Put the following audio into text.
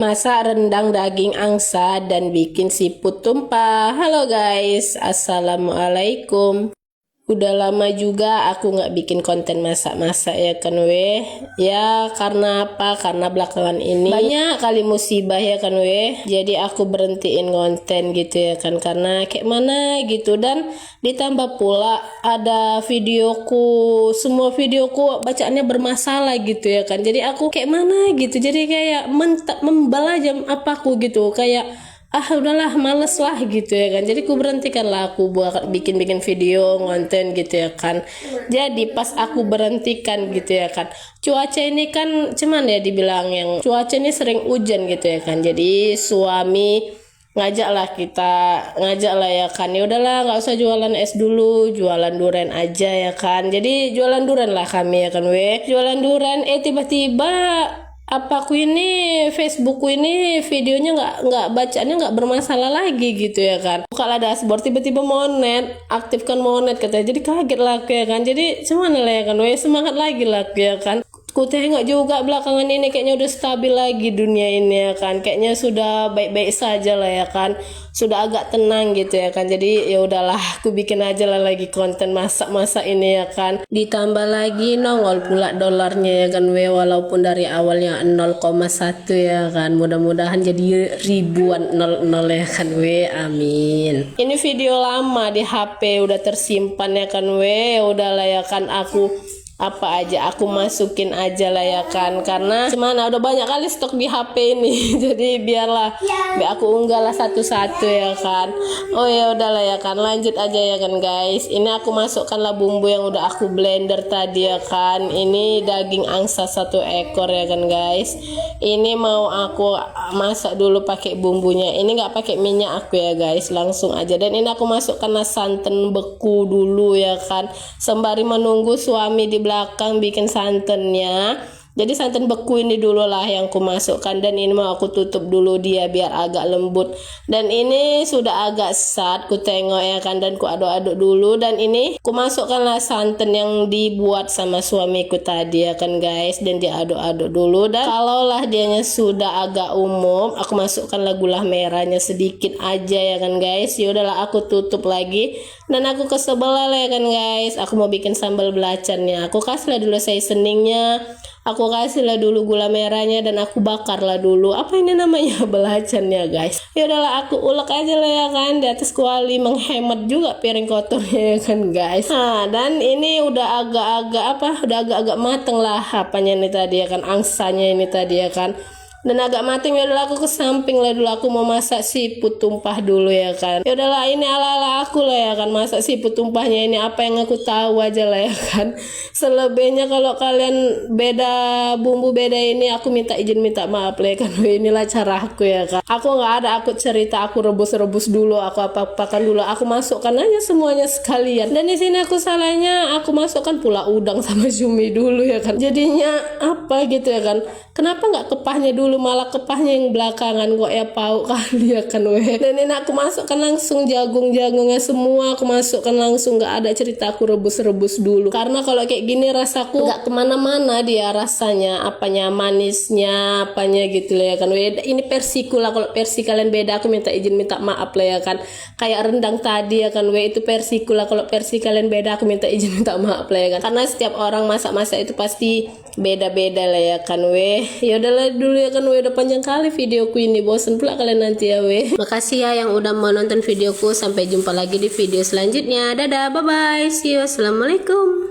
Masak rendang daging angsa dan bikin siput tumpah. Halo guys, assalamualaikum. Udah lama juga aku nggak bikin konten masak-masak ya kan weh. Ya karena apa? Karena belakangan ini banyak kali musibah ya kan weh. Jadi aku berhentiin konten gitu ya kan, karena kayak mana gitu. Dan ditambah pula ada videoku, semua videoku bacaannya bermasalah gitu ya kan. Jadi aku kayak mana gitu. Jadi kayak membal aja apaku gitu, kayak udahlah males lah gitu ya kan. Jadi aku berhentikan lah aku buat bikin video konten gitu ya kan. Jadi pas aku berhentikan gitu ya kan, cuaca ini kan cuman ya dibilang yang cuaca ini sering hujan gitu ya kan. Jadi suami ngajak lah ya kan, ya udahlah nggak usah jualan es dulu, jualan duren aja ya kan. Jadi jualan duren lah kami ya kan weh, jualan duren. Tiba-tiba aku ini Facebookku ini videonya nggak bacaannya nggak bermasalah lagi gitu ya kan. Bukalah dashboard, tiba-tiba monet, aktifkan monet katanya. Jadi kaget lah aku ya kan. Jadi cuman lah ya kan, semangat lagi lah aku ya kan. Ku tengok juga belakangan ini kayaknya udah stabil lagi dunia ini ya kan. Kayaknya sudah baik-baik saja lah ya kan. Sudah agak tenang gitu ya kan. Jadi ya udahlah aku bikin aja lah lagi konten masak-masak ini ya kan. Ditambah lagi nongol pula dolarnya ya kan walaupun dari awalnya 0,1 ya kan. Mudah-mudahan jadi ribuan 00 ya kan amin. Ini video lama di HP udah tersimpan ya kan udahlah ya kan, aku apa aja aku masukin aja lah ya kan, karena semana udah banyak kali stok di HP ini. Jadi biarlah aku unggah lah satu-satu ya kan. Oh ya udahlah ya kan, lanjut aja ya kan guys. Ini aku masukkan lah bumbu yang udah aku blender tadi ya kan. Ini daging angsa 1 ekor ya kan guys. Ini mau aku masak dulu pakai bumbunya. Ini nggak pakai minyak aku ya guys, langsung aja. Dan ini aku masukkan lah santan beku dulu ya kan, sembari menunggu suami di belakang bikin santannya. Jadi santan beku ini dulu lah yang ku masukkan, dan ini mau aku tutup dulu dia biar agak lembut. Dan ini sudah agak sat, ku tengok ya kan, dan ku aduk-aduk dulu. Dan ini ku masukkanlah santan yang dibuat sama suamiku tadi ya kan guys, dan diaduk-aduk dulu. Dan kalaulah dianya sudah agak umum, aku masukkanlah gula merahnya sedikit aja ya kan guys. Ya udahlah aku tutup lagi, dan aku ke sebelah lah ya kan guys. Aku mau bikin sambal belacannya. Aku kasihlah dulu seasoningnya, aku kasihlah dulu gula merahnya, dan aku bakarlah dulu apa ini namanya belacannya guys. Ya udahlah aku ulek aja lah ya kan di atas kuali, menghemat juga piring kotornya ya kan guys. Dan ini udah agak-agak mateng lah apanya ini tadi ya kan, angsanya ini tadi ya kan. Dan agak mateng, ya udahlah aku ke samping lah dulu, aku mau masak siput tumpah dulu ya kan. Ya udahlah ini ala-ala aku lah ya kan, masak siput tumpahnya ini apa yang aku tahu aja lah ya kan. Selebihnya kalau kalian beda bumbu beda ini, aku minta izin minta maaf lah ya kan. Inilah cara aku ya kan. Aku nggak ada aku cerita aku rebus dulu, aku apa-apakan dulu, aku masukkan aja semuanya sekalian. Dan di sini aku salahnya aku masukkan pula udang sama cumi dulu ya kan. Jadinya apa gitu ya kan. Kenapa nggak kepahnya dulu, malah kepahnya yang belakangan kok ya, pau kali ya kan Dan ini aku masukkan langsung jagungnya semua, aku masukkan langsung, nggak ada cerita aku rebus dulu. Karena kalau kayak gini rasaku nggak kemana-mana dia rasanya, apanya manisnya, apanya gitu lah ya kan Ini versiku lah, kalau versi kalian beda aku minta izin minta maaf lah ya kan. Kayak rendang tadi ya kan itu versiku lah, kalau versi kalian beda aku minta izin minta maaf lah ya kan. Karena setiap orang masak-masak itu pasti beda-beda lah ya kan Ya udahlah dulu ya kan udah panjang kali videoku ini, bosen pula kalian nanti ya Makasih ya yang udah mau nonton videoku, sampai jumpa lagi di video selanjutnya. Dadah, bye bye, see you, assalamualaikum.